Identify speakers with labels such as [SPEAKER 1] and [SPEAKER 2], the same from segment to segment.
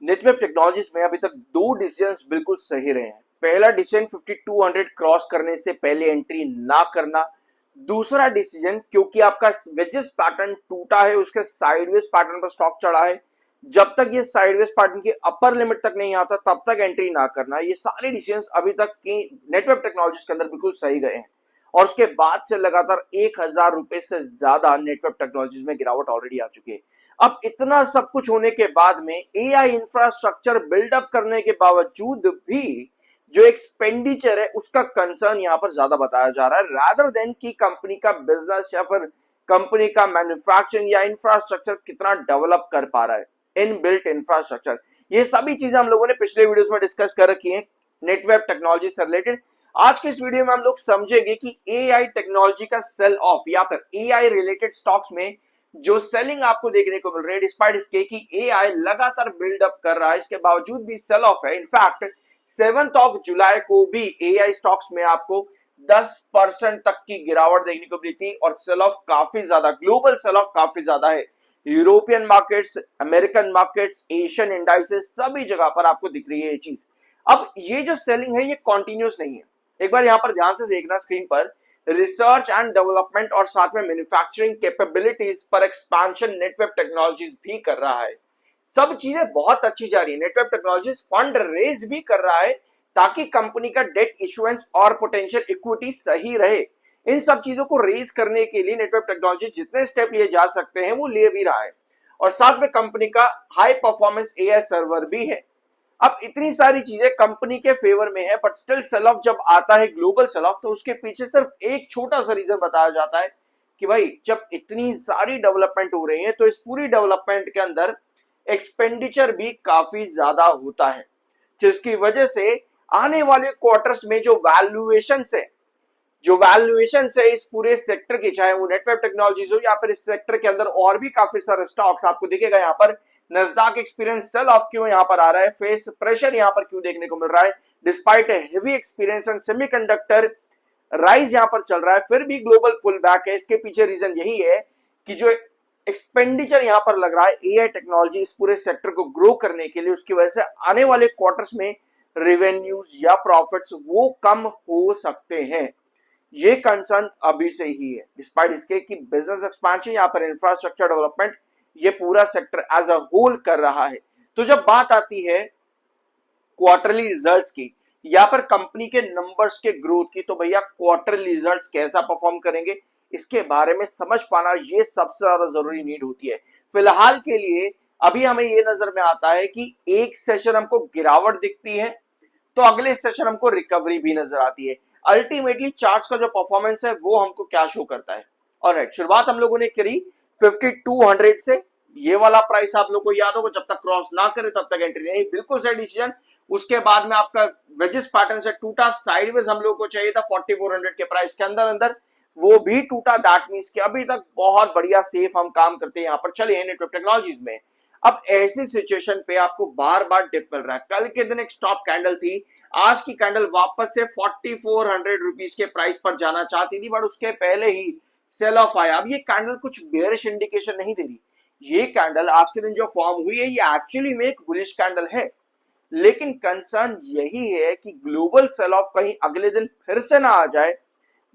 [SPEAKER 1] Netweb technologies में अभी तक दो डिसीजंस बिल्कुल सही रहे हैं। पहला डिसीजन 5200 क्रॉस करने से पहले एंट्री ना करना। दूसरा डिसीजन क्योंकि आपका वेजेस पैटर्न टूटा है, उसके साइडवेज पैटर्न पर स्टॉक चढ़ा है, जब तक ये साइडवेज पैटर्न की अपर लिमिट तक नहीं आता तब तक एंट्री ना करना। ये सारे डिसीजंस अभी तक की नेटवेब टेक्नोलॉजीज के अंदर बिल्कुल सही गए हैं और उसके बाद से लगातार 1000 रुपए से ज्यादा नेटवेब टेक्नोलॉजीज में गिरावट ऑलरेडी आ चुकी है। अब इतना सब कुछ होने के बाद में एआई इंफ्रास्ट्रक्चर बिल्डअप करने के बावजूद भी जो एक्सपेंडिचर है उसका कंसर्न यहां पर ज्यादा बताया जा रहा है, रादर देन कि कंपनी का बिजनेस या फिर कंपनी का मैन्युफैक्चरिंग या इंफ्रास्ट्रक्चर कितना डेवलप कर पा रहा है, इनबिल्ट इंफ्रास्ट्रक्चर। ये सभी चीजें हम लोगों ने पिछले वीडियोस में डिस्कस कर रखी हैं नेटवेब टेक्नोलॉजी से रिलेटेड। आज के इस वीडियो में हम लोग समझेंगे कि एआई टेक्नोलॉजी का सेल ऑफ या फिर एआई रिलेटेड स्टॉक्स में जो सेलिंग आपको देखने को मिल रही है, डिस्पाइट इसके कि एआई लगातार बिल्डअप कर रहा है, इसके बावजूद भी सेल ऑफ है। इनफैक्ट 7 जुलाई को भी एआई स्टॉक्स में आपको 10% तक की गिरावट देखने को मिली थी और सेल ऑफ काफी ज्यादा, ग्लोबल सेल ऑफ काफी ज्यादा है। European markets, American markets, Asian indices सभी जगह पर आपको दिख रही है ये चीज। अब ये जो सेलिंग है ये कॉन्टिन्यूस नहीं है। एक बार यहां पर ध्यान से देखना स्क्रीन पर, रिसर्च एंड डेवलपमेंट और साथ में मैन्युफैक्चरिंग कैपेबिलिटीज पर एक्सपेंशन नेटवेब टेक्नोलॉजीज भी कर रहा है। सब चीजें बहुत अच्छी जा रही है। नेटवेब टेक्नोलॉजीज फंड रेज भी कर रहा है ताकि कंपनी का डेट इशुएंस और पोटेंशियल इक्विटी सही रहे। इन सब चीजों को रेज करने के लिए नेटवेब टेक्नोलॉजी जितने स्टेप लिए जा सकते हैं वो ले भी रहा है और साथ में कंपनी का हाई परफॉर्मेंस एआई सर्वर भी है। अब इतनी सारी चीजें कंपनी के फेवर में है, बट स्टिल सेल ऑफ जब आता है, ग्लोबल सेल ऑफ, तो उसके पीछे सिर्फ एक छोटा सा रीजन बताया जाता है कि भाई जब इतनी सारी डेवलपमेंट हो रही है तो इस पूरी डेवलपमेंट के अंदर एक्सपेंडिचर भी काफी ज्यादा होता है, जिसकी वजह से आने वाले क्वार्टर्स में जो वैल्यूएशन से इस पूरे सेक्टर की, चाहे वो नेटवेब टेक्नोलॉजीज हो या फिर इस सेक्टर के अंदर और भी काफी सारे स्टॉक्स आपको दिखेगा। यहाँ पर नस्दाक एक्सपीरियंस सेल ऑफ क्यों यहाँ पर आ रहा है, फेस प्रेशर यहाँ पर क्यों देखने को मिल रहा है, despite heavy experience and semiconductor rise यहाँ पर चल रहा है, फिर भी ग्लोबल पुल बैक है। इसके पीछे रीजन यही है कि जो एक्सपेंडिचर यहाँ पर लग रहा है एआई टेक्नोलॉजी इस पूरे सेक्टर को ग्रो करने के लिए, उसकी वजह से आने वाले क्वार्टर्स में रेवेन्यूज या प्रॉफिट्स वो कम हो सकते हैं। ये कंसर्न अभी से ही है, डिस्पाइट इसके कि बिजनेस एक्सपेंशन या फिर इंफ्रास्ट्रक्चर डेवलपमेंट ये पूरा सेक्टर एज अ होल कर रहा है। तो जब बात आती है क्वार्टरली रिजल्ट्स की या फिर कंपनी के नंबर्स के ग्रोथ की, तो भैया क्वार्टरली रिजल्ट्स कैसा परफॉर्म करेंगे इसके बारे में समझ पाना ये सबसे ज्यादा जरूरी नीड होती है। फिलहाल के लिए अभी हमें ये नजर में आता है कि एक सेशन हमको गिरावट दिखती है तो अगले सेशन हमको रिकवरी भी नजर आती है। अल्टीमेटली चार्ट्स का जो परफॉर्मेंस है वो हमको क्या शो करता है। ऑलराइट, शुरुआत हम लोगों ने करी 5200 से। ये वाला प्राइस आप लोग को याद होगा, जब तक क्रॉस ना करे तब तक एंट्री नहीं, बिल्कुल सही डिसीजन। उसके बाद में आपका वेजिस पैटर्न से टूटा, साइडवेज हम लोग को चाहिए था 4400 के प्राइस के अंदर अंदर, वो भी टूटा। दैट मींस कि अभी तक बहुत बढ़िया सेफ हम काम करते हैं यहाँ पर चले हैं नेटवेब टेक्नोलॉजीज में। अब ऐसी सिचुएशन पे आपको बार बार डिप मिल रहा है। कल के दिन एक स्टॉप कैंडल थी, आज की कैंडल वापस से 4400 रुपीज के प्राइस पर जाना चाहती थी, बट उसके पहले ही सेल ऑफ आया। अब ये कैंडल कुछ बेयरिश इंडिकेशन नहीं दे रही। ये कैंडल आज के दिन जो फॉर्म हुई है ये एक्चुअली में एक बुलिश कैंडल है, लेकिन कंसर्न यही है कि ग्लोबल सेल ऑफ कहीं अगले दिन फिर से ना आ जाए।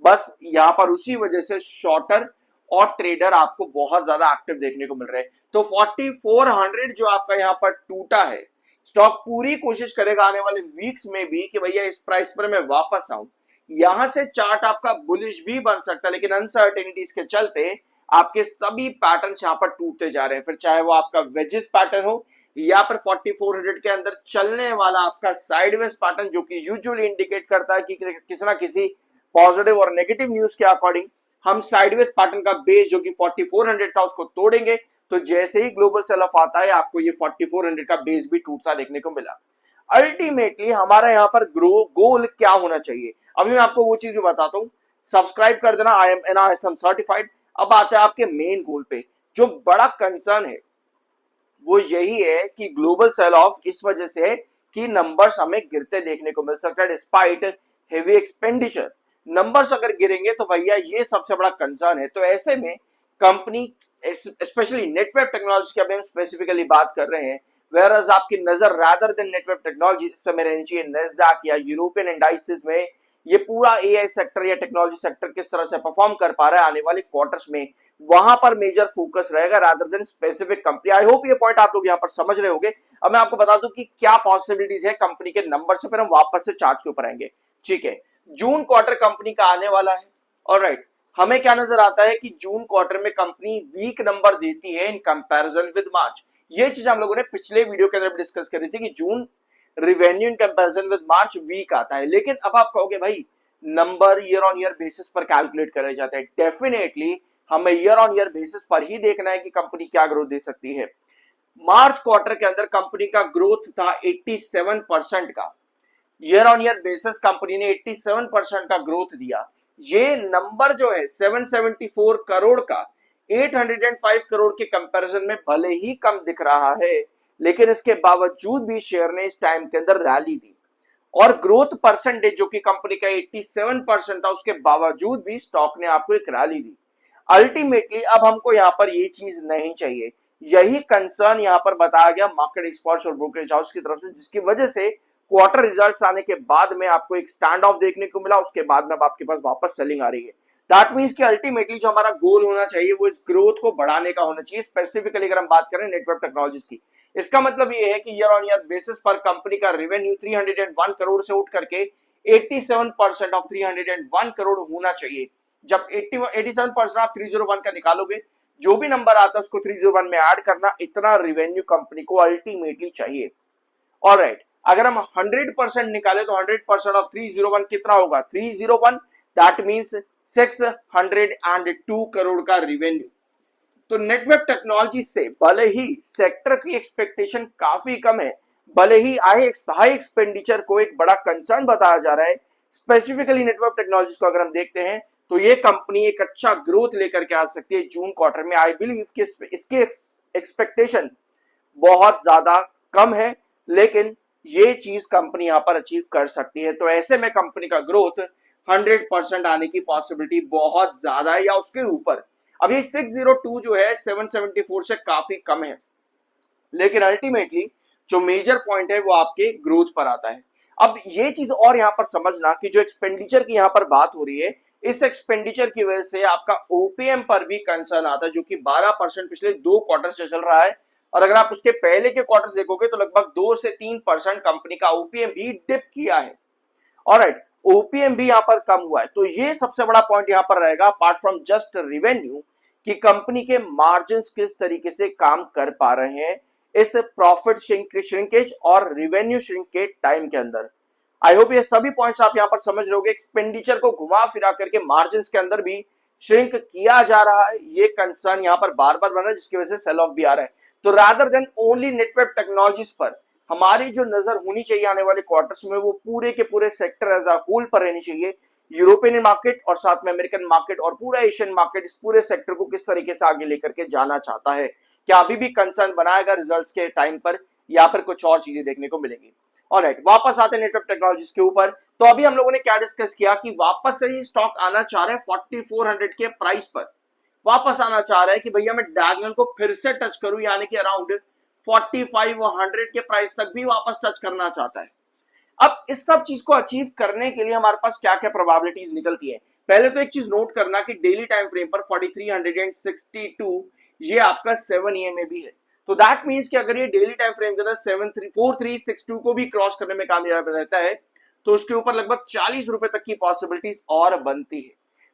[SPEAKER 1] बस यहां पर उसी वजह से शॉर्टर और ट्रेडर आपको बहुत ज्यादा एक्टिव देखने को मिल रहे हैं। तो 4400 जो आपका यहां पर टूटा है, स्टॉक पूरी कोशिश करेगा आने वाले वीक्स में भी कि भैया इस प्राइस पर मैं वापस आऊं। यहां से चार्ट आपका बुलिश भी बन सकता है, लेकिन अनसर्टेनिटीज के चलते आपके सभी पैटर्न यहां पर टूटते जा रहे हैं। फिर चाहे वो आपका वेजिस पैटर्न हो या फिर 4400 के अंदर चलने वाला आपका साइडवेज पैटर्न, जो कि यूजुअली इंडिकेट करता है कि किसी ना किसी पॉजिटिव और नेगेटिव न्यूज के अकॉर्डिंग हम साइडवेज पैटर्न का बेस जो कि 4400 था उसको तोड़ेंगे। तो जैसे ही ग्लोबल सेल ऑफ आता है आपको ये 4400 का बेस भी टूटता देखने को मिला। अल्टीमेटली हमारा यहाँ पर गोल क्या होना चाहिए, अभी मैं आपको वो चीज भी बताता हूँ। सब्सक्राइब कर देना, आई एम NISM सर्टिफाइड। अब आते हैं आपके मेन गोल पे। जो बड़ा कंसर्न है वो यही है कि ग्लोबल सेल ऑफ इस वजह से कि नंबर्स हमें गिरते देखने को मिल सकता है, डिस्पाइट हेवी एक्सपेंडिचर। नंबर्स अगर गिरेंगे तो भैया ये सबसे बड़ा कंसर्न है। तो ऐसे में कंपनी, स्पेशली नेटवेब टेक्नोलॉजी की अभी हम स्पेसिफिकली बात कर रहे हैं, वेरएज आपकी नजर रादर देन नेटवर्क टेक्नोलॉजी इस समय रहनी चाहिए नैस्डैक या यूरोपियन इंडाइसेस में ये पूरा एआई सेक्टर या टेक्नोलॉजी सेक्टर किस तरह से परफॉर्म कर पा रहा है आने वाले क्वार्टर्स में, वहां पर मेजर फोकस रहेगा रादर देन स्पेसिफिक कंपनी। आई होप ये पॉइंट आप लोग यहां पर समझ रहे होंगे। अब मैं आपको बता दूं कि क्या पॉसिबिलिटीज है कंपनी के नंबर से, फिर हम वापस से चार्ट के ऊपर आएंगे। ठीक है, जून क्वार्टर कंपनी का आने वाला है। ऑलराइट, हमें क्या नजर आता है कि जून क्वार्टर में कंपनी वीक नंबर देती है इन कंपैरिजन विद मार्च। ये चीज हम लोगों ने पिछले वीडियो के अंदर डिस्कस करी थी कि June revenue in comparison with March week आता है। लेकिन अब आप कहोगे भाई number year on year basis पर कैलकुलेट करे जाते हैं। डेफिनेटली हमें ईयर ऑन ईयर बेसिस पर ही देखना है कि कंपनी क्या ग्रोथ दे सकती है। मार्च क्वार्टर के अंदर कंपनी का ग्रोथ था 87% का। Year on year basis company ने 87% का ग्रोथ दिया। ये नंबर जो है 774 करोड़ का 805 करोड़ के कंपैरिजन में भले ही कम दिख रहा है, लेकिन इसके बावजूद भी शेयर ने इस टाइम के अंदर रैली दी और ग्रोथ परसेंटेज जो कि कंपनी का 87% था, उसके बावजूद भी स्टॉक ने आपको एक रैली दी। अल्टीमेटली अब हमको यहां पर ये चीज नहीं चाहिए। यही कंसर्न यहां पर बताया गया मार्केट एक्सपर्ट्स और ब्रोकरेज हाउस की तरफ से, जिसकी वजह से क्वार्टर रिजल्ट्स आने के बाद में आपको एक स्टैंड ऑफ देखने को मिला। उसके बाद में अब आपके पास वापस सेलिंग आ रही है। दैट मींस कि अल्टीमेटली जो हमारा गोल होना चाहिए वो इस ग्रोथ को बढ़ाने का होना चाहिए। स्पेसिफिकली अगर हम बात करें नेटवर्क टेक्नोलॉजीज की, इसका मतलब ये है कि ईयर ऑन ईयर बेसिस पर कंपनी का रेवेन्यू 301 करोड़ से उठ करके 87% ऑफ 301 करोड़ होना चाहिए। जब 87% आप 301 का निकालोगे, जो भी नंबर आता है उसको 301 में ऐड करना, इतना रेवेन्यू कंपनी को अल्टीमेटली चाहिए। ऑलराइट, अगर हम 100% निकाले तो 100% ऑफ 301 कितना होगा? 301, दैट मींस 602 करोड़ का रेवेन्यू। तो नेटवर्क टेक्नोलॉजी से भले ही सेक्टर की एक्सपेक्टेशन काफी कम है, भले ही हाई एक्सपेंडिचर को एक बड़ा कंसर्न बताया जा रहा है, स्पेसिफिकली नेटवर्क टेक्नोलॉजी को अगर हम देखते हैं तो ये कंपनी एक अच्छा ग्रोथ लेकर के आ सकती है जून क्वार्टर में। आई बिलीव कि इसके एक्सपेक्टेशन बहुत ज्यादा कम है, लेकिन ये चीज कंपनी यहां पर अचीव कर सकती है। तो ऐसे में कंपनी का ग्रोथ 100% आने की पॉसिबिलिटी बहुत ज्यादा है या उसके ऊपर। अब ये 602 जो है 774 से काफी कम है, लेकिन अल्टीमेटली जो मेजर पॉइंट है वो आपके ग्रोथ पर आता है। अब ये चीज और यहां पर समझना कि जो एक्सपेंडिचर की यहां पर बात हो रही है, इस एक्सपेंडिचर की वजह से आपका ओपीएम पर भी कंसर्न आता है, जो कि 12% पिछले 2 क्वार्टर से चल रहा है। और अगर आप उसके पहले के क्वार्टर देखोगे तो लगभग 2 से 3% कंपनी का ओपीएम भी डिप किया है। ऑलराइट, ओपीएम भी यहां पर कम हुआ है। तो ये सबसे बड़ा पॉइंट यहां पर रहेगा अपार्ट फ्रॉम जस्ट रेवेन्यू, कि कंपनी के मार्जिन्स किस तरीके से काम कर पा रहे हैं इस प्रॉफिट श्रिंकेज और रेवेन्यू श्रिंक के टाइम के अंदर। आई होप ये सभी पॉइंट्स आप यहां पर समझ रहे होंगे। एक्सपेंडिचर को घुमा फिरा करके मार्जिन्स के अंदर भी श्रिंक किया जा रहा है, ये कंसर्न यहां पर बार बार बन रहा है, जिसकी वजह से सेल ऑफ भी आ रहा है। तो rather than only network technologies पर हमारी जो नजर होनी चाहिए आने वाले क्वार्टर्स में, वो पूरे के पूरे सेक्टर एज अ होल पर रहनी चाहिए। यूरोपियन मार्केट और साथ में अमेरिकन मार्केट और पूरा एशियन मार्केट इस पूरे सेक्टर को किस तरीके से आगे लेकर के जाना चाहता है, क्या अभी भी कंसर्न बनाएगा रिजल्ट्स के टाइम पर, या फिर कुछ और चीजें देखने को मिलेंगी। ऑलराइट, वापस आते हैं नेटवर्क टेक्नोलॉजीज के ऊपर। तो अभी हम लोगों ने क्या डिस्कस किया कि वापस से ही स्टॉक आना चाह रहे हैं 4400 के प्राइस पर, वापस आना चाह रहा है कि भैया मैं डायगोनल को फिर से टच करूं, यानी कि अराउंड 4500 के प्राइस तक भी वापस टच करना चाहता है। अब इस सब चीज को अचीव करने के लिए हमारे पास क्या क्या प्रोबेबिलिटीज निकलती है। पहले तो एक चीज नोट करना कि डेली टाइम फ्रेम पर 4362 ये आपका 7 EMA भी है। तो दैट मींस कि अगर ये डेली टाइम फ्रेम के अंदर 4362 को भी क्रॉस करने में कामयाब रहता है, तो उसके ऊपर लगभग 40 रुपए तक की पॉसिबिलिटीज और बनती है।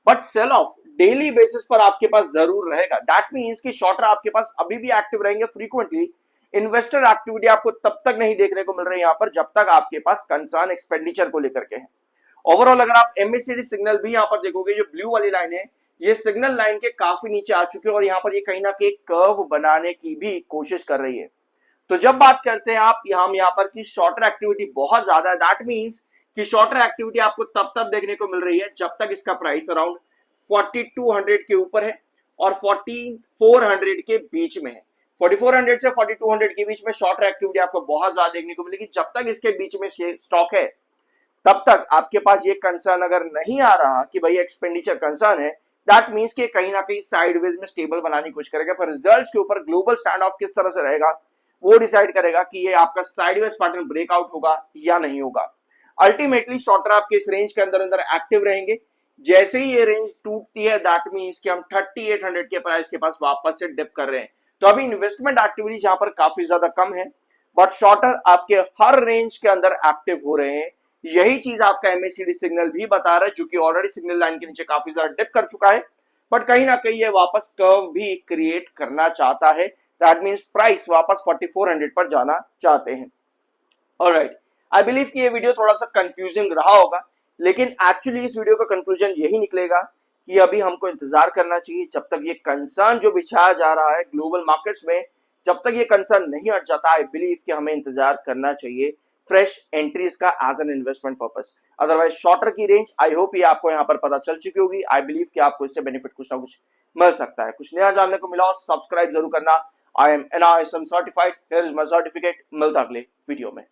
[SPEAKER 1] But sale of daily basis पर आपके पास जरूर रहेगा। दैट मींस कि शॉर्टर आपके पास अभी भी एक्टिव रहेंगे फ्रीक्वेंटली। इन्वेस्टर एक्टिविटी आपको तब तक नहीं देखने को मिल रही है यहां पर जब तक आपके पास कंसर्न एक्सपेंडिचर को लेकर के है। ओवरऑल अगर आप एमएससीडी सिग्नल भी यहां पर देखोगे, जो ब्लू वाली लाइन है, ये सिग्नल लाइन के काफी नीचे आ चुके हैं और यहां पर ये कहीं ना कहीं कर्व बनाने की भी कोशिश कर रही है। तो जब बात करते हैं आप यहां पर की शॉर्टर एक्टिविटी बहुत ज्यादा है, दैट मींस कि शॉर्टर एक्टिविटी आपको तब देखने को मिल रही है जब तक इसका प्राइस अराउंड 4200 के ऊपर है और 4400 के बीच में है। 4400 से 4200 के बीच में शॉर्ट एक्टिविटी आपको बहुत ज्यादा देखने को मिलेगी। जब तक इसके बीच में स्टॉक है तब तक आपके पास ये कंसर्न अगर नहीं आ रहा कि भाई एक्सपेंडिचर कंसर्न है, दैट मींस कि कहीं ना कहीं साइडवेज में स्टेबल बनाने की कोशिश करेगा। पर रिजल्ट्स के ऊपर ग्लोबल स्टैंड ऑफ किस तरह से रहेगा वो डिसाइड करेगा कि ये आपका साइडवेज पैटर्न ब्रेकआउट होगा या नहीं होगा। अल्टीमेटली शॉर्टर आपके इस रेंज के अंदर अंदर एक्टिव रहेंगे। जैसे ही ये रेंज टूटती है दैट मींस कि हम 3800 के प्राइस के पास वापस से डिप कर रहे हैं। तो अभी इन्वेस्टमेंट एक्टिविटीज यहाँ पर काफी ज्यादा कम है, बट शॉर्टर आपके हर रेंज के अंदर एक्टिव हो रहे हैं। यही चीज आपका एमएसीडी सिग्नल भी बता रहा है, जो कि ऑलरेडी सिग्नल लाइन के नीचे काफी ज्यादा डिप कर चुका है, बट कहीं ना कहीं ये वापस कर्व भी क्रिएट करना चाहता है। दैट मींस प्राइस वापस 4400 पर जाना चाहते हैं। ऑलराइट, आई बिलीव कि ये वीडियो थोड़ा सा कंफ्यूजिंग रहा होगा, लेकिन एक्चुअली इस वीडियो का कंक्लूजन यही निकलेगा कि अभी हमको इंतजार करना चाहिए जब तक ये कंसर्न जो बिछाया जा रहा है ग्लोबल मार्केट्स में, जब तक ये कंसर्न नहीं हट जाता। आई बिलीव कि हमें इंतजार करना चाहिए फ्रेश एंट्रीज का as an investment purpose. Otherwise shorter की रेंज आई होप ये आपको यहाँ पर पता चल चुकी होगी। आई बिलीव कि आपको इससे बेनिफिट कुछ ना कुछ मिल सकता है। कुछ नया जानने को मिला हो सब्सक्राइब जरूर करना। I am NISM certified, here is my certificate. मिलता अगले वीडियो में।